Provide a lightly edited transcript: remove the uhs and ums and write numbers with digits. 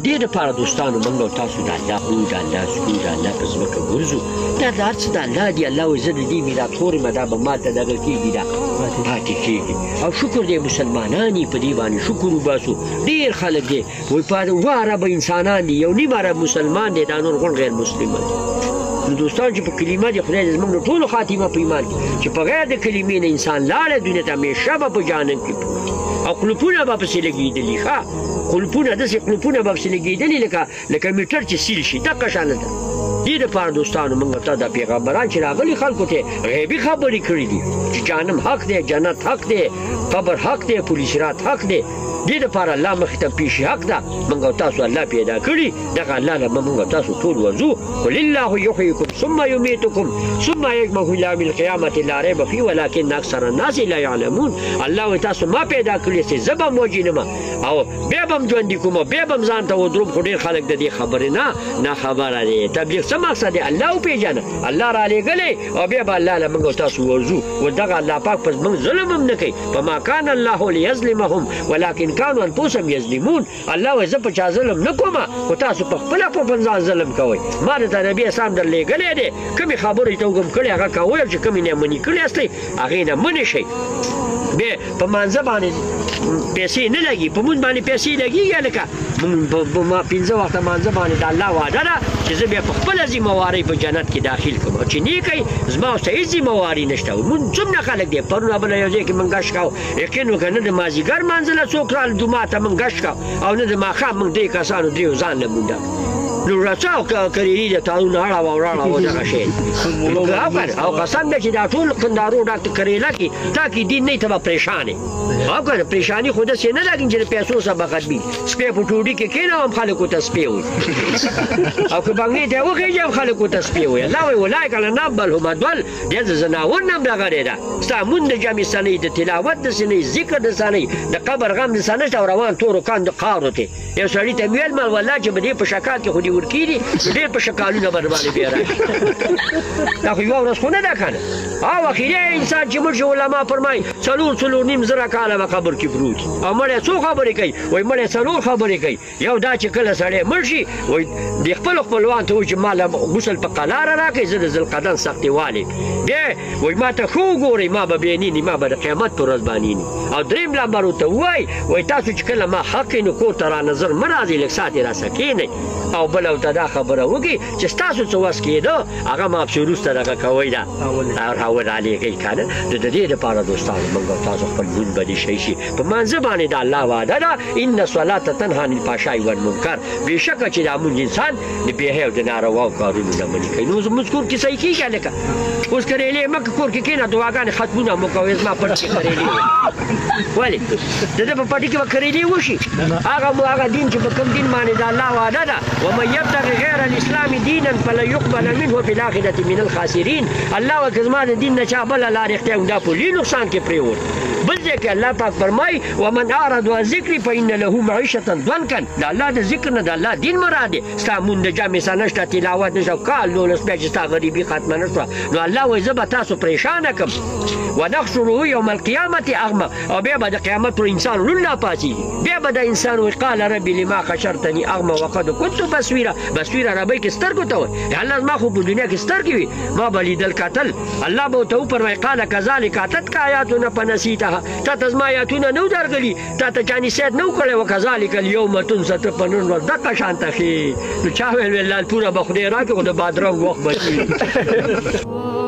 دې دپاره دوستانو موږ او تاسو د الله خوی د الله سکون د الله په ځمکه ګرځو دا د هر څه د الله دی الله وایي زه د دې میراثخور یم دا به ماته دغه کېږي دا پاتې کېږي او شکر دی مسلمانان یې په دې باندې شکر وباسو ډېر خلک دی وایي اوه عربه انسانان دي یو نیم عرب مسلمان دی دا نور غون غیر مسلمان نو دوستان چې په کلمه د خدای زموږ د ټولو خاتمه په ایمان کې چې په غیر د کلمې نه انسان لاړی دنیا ته همیشه به په جهنم کې او قلوپونه به پسې لګېدلي ښه قلوپونه داسې قلوپونه به پسې لګېدلي لکه میټر چې سیل شي دغه شانه ده دې دپاره دوستانو موږ ته دا پیغمبران چې راغلي خلکو ته غیبي خبرې کړي دي چې جهنم حق دی جنت حق دی قبر حق دی پولیس رات حق دی دې دپاره الله مخې ته پیشي حق ده موږ او تاسو الله پیدا کړي دغه الله نه به موږ او تاسو ټول ورځو قل الله یحییکم ثم یمیتکم ثم یجمعکم الی یوم القیامة لا ریب فیه ولکن اکثر الناس لا یعلمون الله وایي تاسو ما پیدا کړي چې زه به موجي نه او بیا به م ژوندي کوم بیا به م ځان ته ودروم خو ډېر خلک د دې خبرې نه خبره دی تبلیغ څه مقصد دی الله وپېژنه الله رالېږلی او بیا به الله له موږ او تاسو ورځو و دغه الله پاک پر موږ ظلم هم نه کوي فما کان الله لیظلمهم ولکن كانوا انفسهم یظلمون الله وایي زه په چا ظلم نه کومه خو تاسو په خپله په ځان ظلم کوئ ما درته نبي اسلام درلېږلی دی کومې خبرې ته وګم کړې هغه کوئ او چې کومې نه منې کړې هستئ هغې نه منې شئ بیا په مانځه باندې پیسې نه لګي په مونږ باندې پیسې لګېږي لکه ما 15 وخته مانځه باندې د الله وعده ده چې زه بیا په خپله ذمهوارۍ په جنت کې داخل کړم او چې نه کوي زما ورته هېڅ ذمهواري نشته مونږ څومره خلک دی پرون بله یو ځای کې مونږ ګشت کوو یقین وکړه نه د مازدیګر مانځه له څوک راغله جومات ته مونږ ګشت کوو او نه د ماښام مونږ درې کسانو دریو ځان له مونږ نو راځه او کریري د تارونه اړوه او راړوه دغه شی او قسم دی چې دا ټول قندارو ډاکټر کریله کې تا کې دین نه ته به پریشان یې او که نه پریشاني خو داسې نه لګي چې د پیسو څخه ختمي سپی په ټوډي کې کښېنوم خلکو ته سپی وایي او که بنګلې ته وخېږم خلکو ته سپی وایي الله وایي اولئک لنبلهم ادول دې د زناور نه هم دغه ده ستا مونږ د جمع څه نه د تلاوت د څه نه ذکر د څه نه د قبر غم د څه نشته او روان تورو کاندو قارو ته یو سړي ته مې ویل ما والله چې به دې په شکال کې خو دې ورکېږي ډېر په شکالونه به باندې بیا راشي دا خو یوه ورځ خو نه ده که نه او اخري انسان چې مړ شي علما فرمایي څلور نیم زره کاله به قبر کې پروت او مړی څو خبرې کوي وایي مړی څلور خبرې کوي یو دا چې کله سړی مړ شي وایي د خپلو خپلوان ته وایي چې ما له غسل په قلاره راکړئ زه د ذوالقدن سختې والې بیا وایي ما ته ښه وګورئ ما به بیا نیني ما به د قیامت په ورځ باندې نیني او درېیم نمبر ورته ووایي تاسو چې کله ما حق نو کور ته را نظر مه راځئ لږ ساعت یې راسه کښېنئ او بله ورته دا خبره وکړي چې ستاسو څه وس کېده هغه ما پسې وروسته دغه کوئ ده راولالېږئ که نه نو د دې دپاره دوستانو موږ او تاسو خپل لمونځ به دې شی شي په مانځه باندې د الله وعده ده ان الصلاة تنهی عن الفحشاء والمنکر بېشکه چې دا مونږ انسان د بېحیا او د نارواو کارونو نه منې کوي نو زموږ کور کې صحیح کېږي لکه اوس کریلې مه کور کې کښېنه دعاګانې ختمونه مو کوئ زما پټ کې کریلې ولې د ده په پټي کې به کریلې وشي هغه دین چې په کوم دین باندې د الله وعده ده ومن یبتغي غیر الاسلام دینا فلن یقبل منه فی الاخرة من الخاسرین الله وایي که زما د دین نه چا بله لار اختیار دا په لوی نقصان کې پرېوت بل ځای کې الله پاک فرمایي ومن اعرض عن ذکري فإن له معیشة ضنکا د الله د ذکر نه د الله دین مراد دی ستا مونږ د جمع څه نشته تلاوت نشته کال 19 بیا چې ستا غریبي ختمه نه شوه نو الله وایي زه به تاسو پریشانه کړم ونحشره یوم القیامة اعمى او بیا به د قیامت پر انسان ړوند راپاڅېږي بیا به د انسان وایي قال ربي لما حشرتني اعمى وقد كنت بصیرا ربی کې سترګو ته وایي الله زما خو په دنیا کې سترګې وي ما به لیدل کتل الله به ورته وفرمایي قال کذلک اتتک آیاتنا فنسیتها تا ته زما آیاتونه نه و درغلي تا ته چا نصیحت نه و کړی وکذلک اليوم تنسى ته په نن ورځ دقه شانته ښې نو چا ویل لال پوره به خدای راکړي خو د بادرنګ وخت به